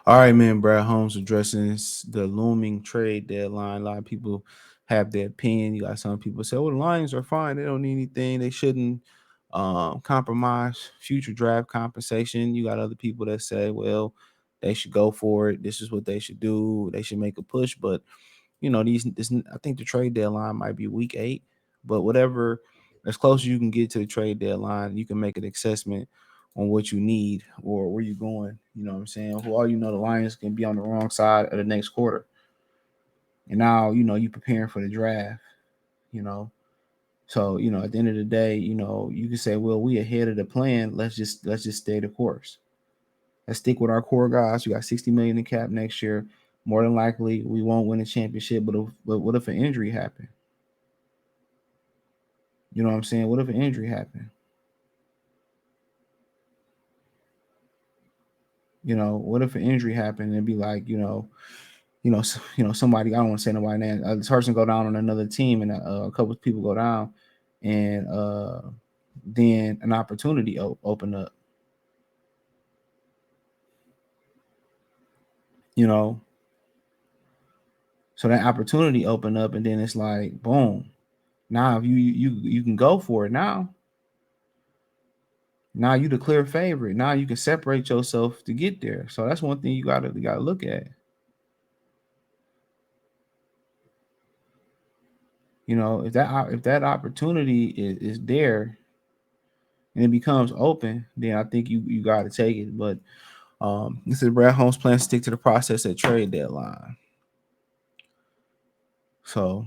All right, man. Brad Holmes addressing the looming trade deadline. A lot of people have their opinion. You got some people say, "Well, the Lions are fine. They don't need anything. They shouldn't compromise future draft compensation." You got other people that say, "Well, they should go for it. This is what they should do. They should make a push." But I think the trade deadline might be week 8, but whatever, as close as you can get to the trade deadline, you can make an assessment on what you need or where you're going. You know what I'm saying? For all you know, the Lions can be on the wrong side of the next quarter, and now you preparing for the draft. You know, so at the end of the day, you can say, well, we ahead of the plan. Let's just stay the course. Let's stick with our core guys. We got 60 million in cap next year. More than likely, we won't win a championship. But what if an injury happened? You know what I'm saying? What if an injury happened? What if an injury happened and be like, somebody, I don't want to say nobody name, this person go down on another team and a couple of people go down, and then an opportunity open up. You know, so that opportunity open up, and then it's like, boom. Now if you can go for it now. Now you the clear favorite. Now you can separate yourself to get there. So that's one thing you gotta look at. If that opportunity is there and it becomes open, then I think you got to take it. But this is Brad Holmes plan to stick to the process at trade deadline. So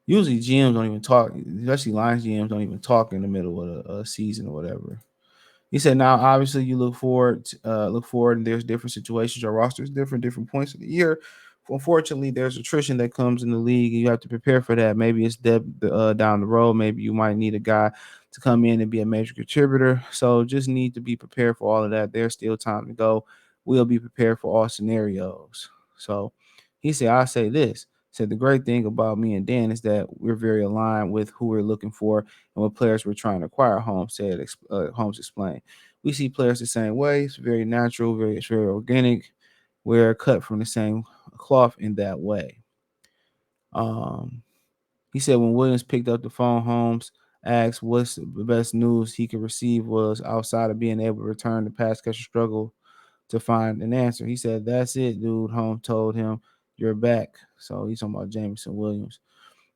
usually GMs don't even talk, especially Lions GMs don't even talk in the middle of a season or whatever. He said, "Now, obviously, you look forward, and there's different situations. Our roster is different points of the year. Unfortunately, there's attrition that comes in the league, and you have to prepare for that. Maybe it's depth down the road. Maybe you might need a guy to come in and be a major contributor. So just need to be prepared for all of that. There's still time to go. We'll be prepared for all scenarios." So he said, "I say this." Said the great thing about me and Dan is that we're very aligned with who we're looking for and what players we're trying to acquire. Holmes explained. We see players the same way. It's very natural, it's very organic. We're cut from the same cloth in that way. Um, he said when Williams picked up the phone, Holmes asked what's the best news he could receive was outside of being able to return the pass catcher struggle to find an answer. He said, "That's it, dude." Holmes told him, "You're back." So he's talking about Jameson Williams.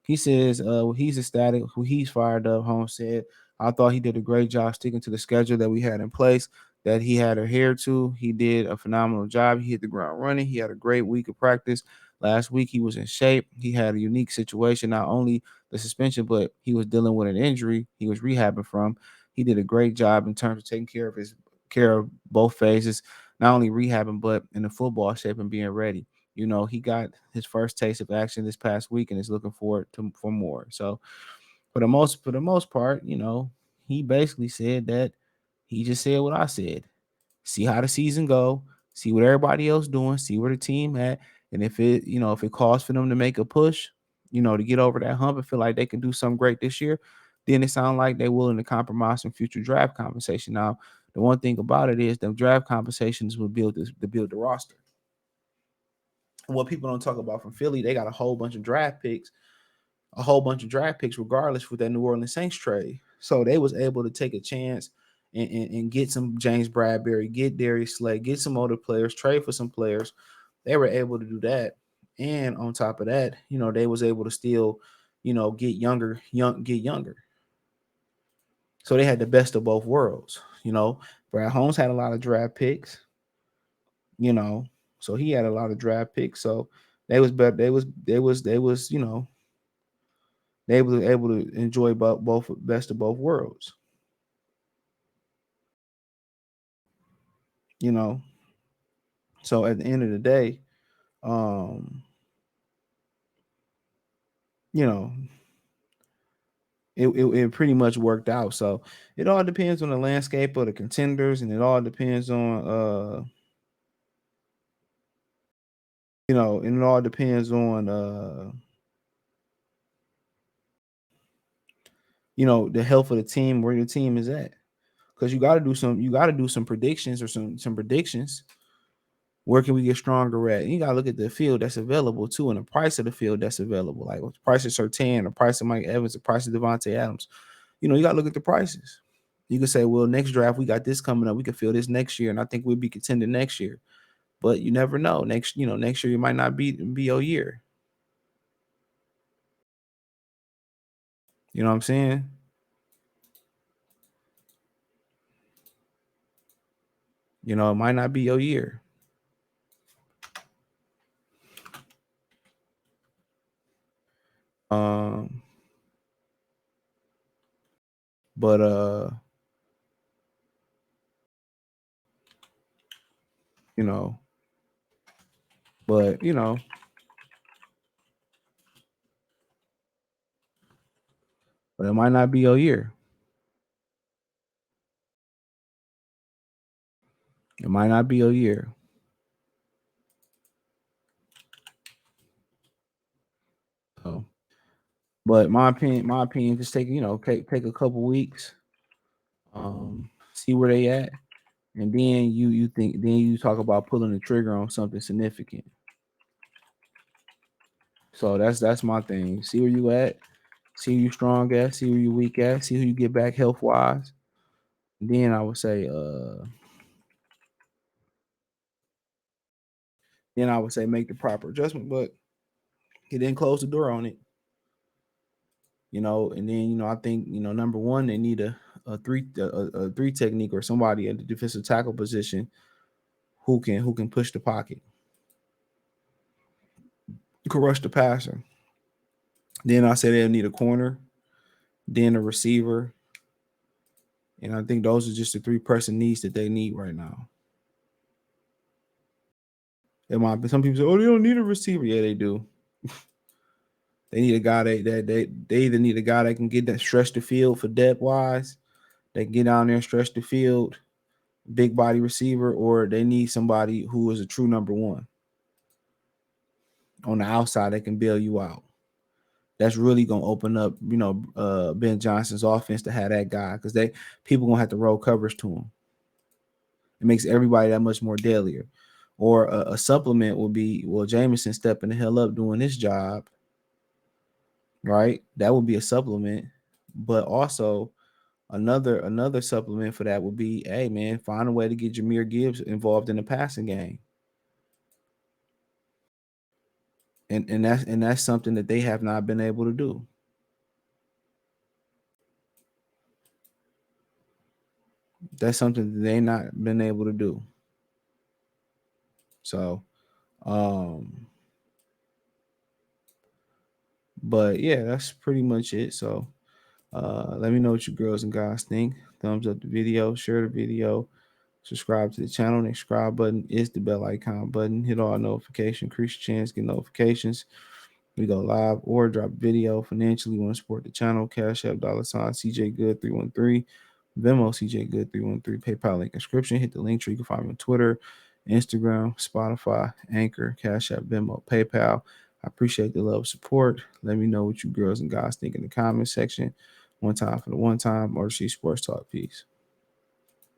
He says he's ecstatic, he's fired up. Holmes said, "I thought he did a great job sticking to the schedule that we had in place, that he had adhered to. He did a phenomenal job. He hit the ground running. He had a great week of practice. Last week, he was in shape. He had a unique situation, not only the suspension, but he was dealing with an injury he was rehabbing from. He did a great job in terms of taking care of both phases, not only rehabbing, but in the football shape and being ready. He got his first taste of action this past week and is looking forward for more. So for the most part, he basically said that he just said what I said. See how the season go, see what everybody else doing, see where the team at, and if it calls for them to make a push, to get over that hump and feel like they can do something great this year, then it sounds like they're willing to compromise some future draft compensation. Now, the one thing about it is the draft compensations will build the roster. What people don't talk about from Philly, they got a whole bunch of draft picks regardless with that New Orleans Saints trade. So they was able to take a chance and get some James Bradbury, get Darius Slay, get some older players, trade for some players. They were able to do that. And on top of that, they was able to still, get younger. So they had the best of both worlds. Brad Holmes had a lot of draft picks, you know. So he had a lot of draft picks. So they was better. They was, they were able to enjoy both best of both worlds. You know, so at the end of the day, um, you know, it pretty much worked out. So it all depends on the landscape of the contenders, and it all depends on and it all depends on the health of the team, where your team is at. because you got to do some predictions or some predictions. Where can we get stronger at? And you gotta look at the field that's available too, and the price of the field that's available. Like the price of Surtain, the price of Mike Evans, the price of Devontae Adams. You gotta look at the prices. You can say, well, next draft we got this coming up. We can fill this next year, and I think we'll be contending next year. But you never know. Next year it might not be your year. You know what I'm saying? It might not be your year. Um, but you know, but but it might not be your year. It might not be your year. So, but my opinion, just take a couple weeks, see where they at, and then you talk about pulling the trigger on something significant. So that's my thing. See where you at, see who you strong at, see where you weak at, see who you get back health wise. Then I would say make the proper adjustment, but he didn't close the door on it. And then I think number one, they need a three technique or somebody at the defensive tackle position who can push the pocket, who can rush the passer. Then I say they'll need a corner, then a receiver, and I think those are just the three pressing needs that they need right now. It might be some people say, "Oh, they don't need a receiver." Yeah, they do. They need a guy they either need a guy that can get that stretch the field for depth wise. They can get down there and stretch the field, big body receiver, or they need somebody who is a true number one on the outside that can bail you out. That's really gonna open up, Ben Johnson's offense to have that guy because people gonna have to roll coverage to him. It makes everybody that much more deadlier. Or a supplement will be, well, Jameson stepping the hell up doing his job, right? That would be a supplement. But also another supplement for that would be, hey man, find a way to get Jahmyr Gibbs involved in the passing game. And that's something that they have not been able to do. That's something that they not been able to do. So um but yeah, that's pretty much it. So let me know what you girls and guys think. Thumbs up the video, share the video, subscribe to the channel. The subscribe button is the bell icon button. Hit all notifications, increase your chance, get notifications. We go live or drop video financially. Want to support the channel? Cash App $ CJ Good 313, Venmo CJ Good 313, PayPal link description. Hit the link tree. You can find me on Twitter, Instagram, Spotify, Anchor, Cash App, Venmo, PayPal. I appreciate the love, support. Let me know what you girls and guys think in the comment section. One time for the one time, or Sports Talk. Peace.